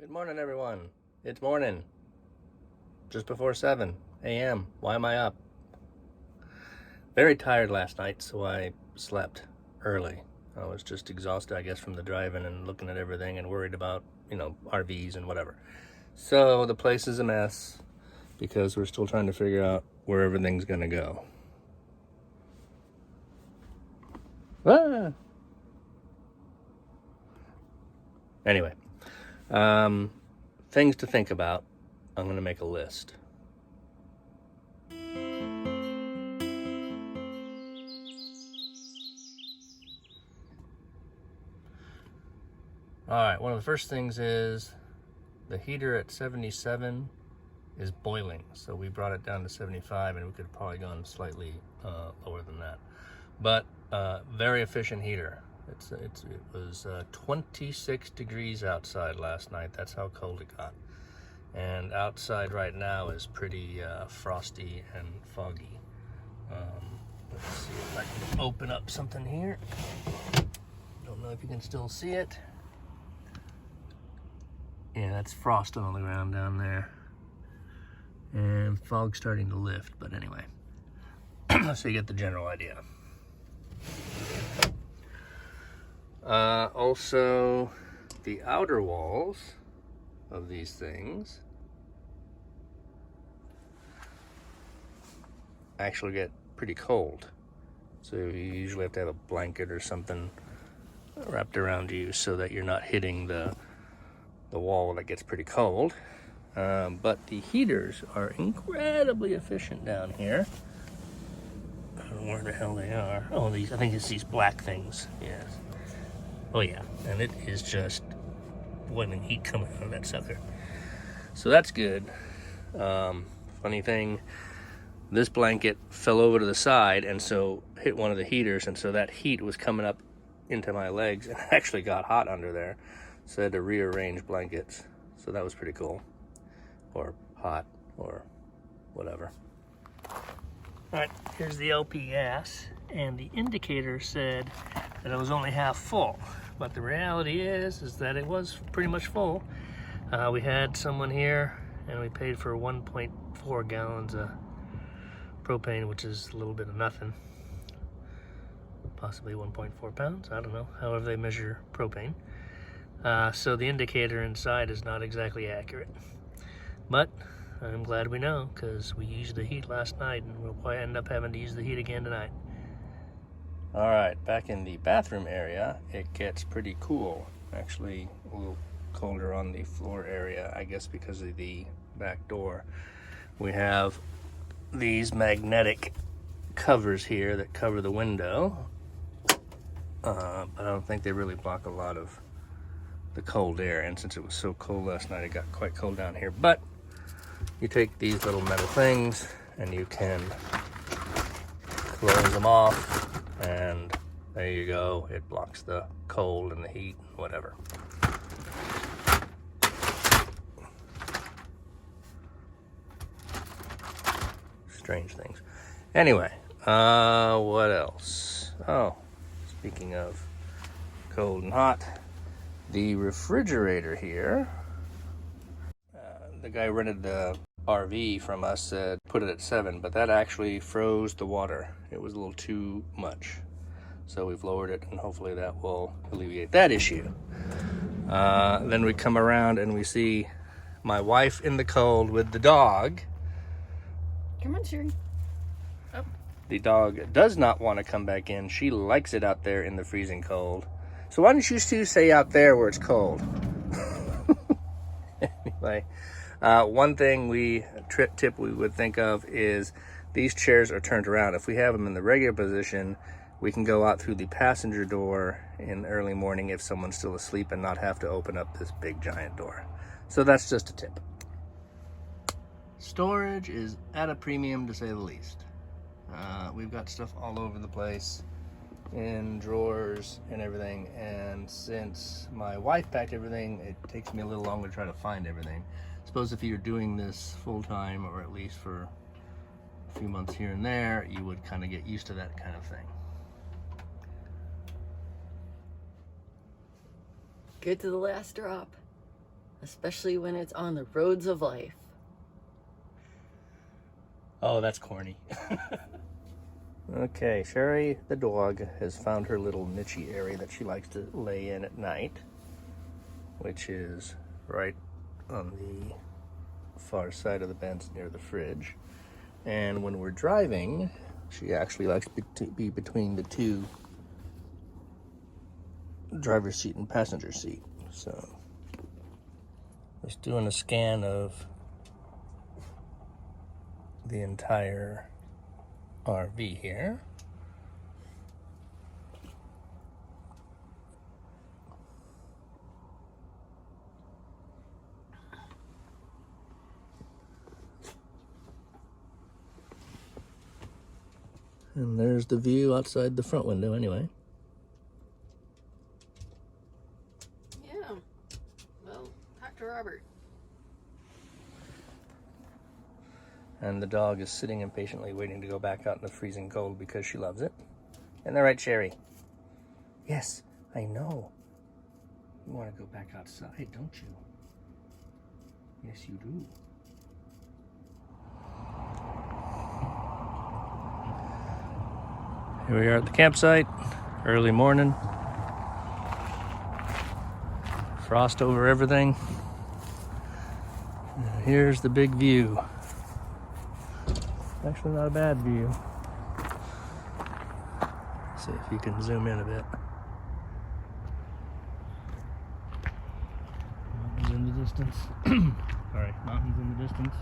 Good morning, everyone. It's morning. Just before 7 a.m. Why am I up? Very tired last night, so I slept early. I was just exhausted, I guess, from the driving and looking at everything and worried about, RVs and whatever. So the place is a mess because we're still trying to figure out where everything's going to go. Ah! Anyway, things to think about. I'm going to make a list. All right, one of the first things is the heater at 77 is boiling. So we brought it down to 75 and we could have probably gone slightly lower than that. But very efficient heater. It was 26 degrees outside last night. That's how cold it got. And outside right now is pretty frosty and foggy. Let's see if I can open up something here. Don't know if you can still see it. Yeah, that's frost on the ground down there. And fog's starting to lift, but anyway. So you get the general idea. Also, the outer walls of these things actually get pretty cold. So you usually have to have a blanket or something wrapped around you so that you're not hitting the wall that gets pretty cold. But the heaters are incredibly efficient down here. I don't know where the hell they are. Oh, I think it's these black things. Yes. Oh yeah, and it is just boiling heat coming out of that sucker. So that's good. Funny thing, this blanket fell over to the side and so hit one of the heaters, and so that heat was coming up into my legs and actually got hot under there. So I had to rearrange blankets. So that was pretty cool. Or hot, or whatever. All right, here's the LP gas, and the indicator said that it was only half full. But the reality is that it was pretty much full. We had someone here, and we paid for 1.4 gallons of propane, which is a little bit of nothing. Possibly 1.4 pounds, I don't know, however they measure propane. So the indicator inside is not exactly accurate. But I'm glad we know, because we used the heat last night, and we'll probably end up having to use the heat again tonight. All right, back in the bathroom area, it gets pretty cool. Actually, a little colder on the floor area, I guess because of the back door. We have these magnetic covers here that cover the window. But I don't think they really block a lot of the cold air, and since it was so cold last night, it got quite cold down here. But you take these little metal things and you can close them off, and there you go. It blocks the cold and the heat and whatever. Strange things. Anyway, what else? Oh, speaking of cold and hot, the refrigerator here, the guy rented the RV from us said put it at 7, but that actually froze the water. It was a little too much. So we've lowered it, and hopefully that will alleviate that issue. Then we come around and we see my wife in the cold with the dog. Come on, Sherry. Oh. The dog does not want to come back in. She likes it out there in the freezing cold. So why don't you two stay out there where it's cold? Anyway, one thing tip we would think of is these chairs are turned around. If we have them in the regular position, we can go out through the passenger door in the early morning if someone's still asleep and not have to open up this big giant door. So that's just a tip. Storage is at a premium, to say the least. We've got stuff all over the place in drawers and everything, and since my wife packed everything, it takes me a little longer to try to find everything. Suppose if you're doing this full-time, or at least for a few months here and there, you would kind of get used to that kind of thing. Good to the last drop. especially when it's on the roads of life. Oh, that's corny. Okay, Sherry the dog has found her little nichey area that she likes to lay in at night, which is right on the far side of the bench near the fridge. And when we're driving, she actually likes to be between the two driver's seat and passenger seat. So just doing a scan of the entire RV here. And there's the view outside the front window anyway. Yeah. Well, talk to Robert. And the dog is sitting impatiently waiting to go back out in the freezing cold because she loves it. Isn't that right, Sherry? Yes, I know. You want to go back outside, don't you? Yes, you do. Here we are at the campsite, early morning. Frost over everything. And here's the big view. Actually not a bad view. See if you can zoom in a bit. Mountains in the distance. Sorry, mountains in the distance.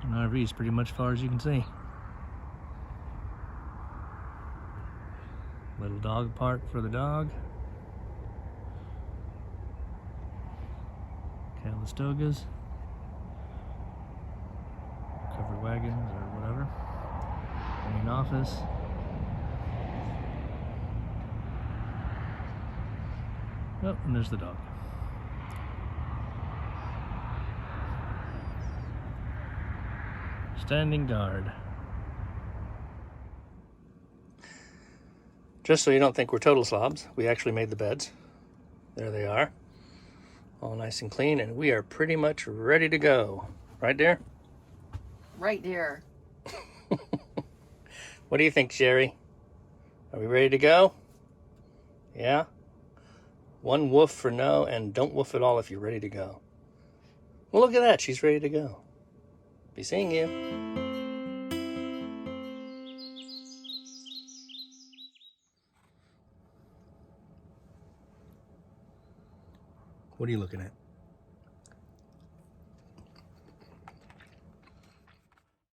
An RV is pretty much as far as you can see. Little dog park for the dog. Calistogas. Covered wagons or whatever. Main office. Oh, and there's the dog. Standing guard. Just so you don't think we're total slobs, we actually made the beds. There they are. All nice and clean, and we are pretty much ready to go. Right there? Right there. What do you think, Sherry? Are we ready to go? Yeah? One woof for no, and don't woof at all if you're ready to go. Well, look at that. She's ready to go. Be seeing you. What are you looking at?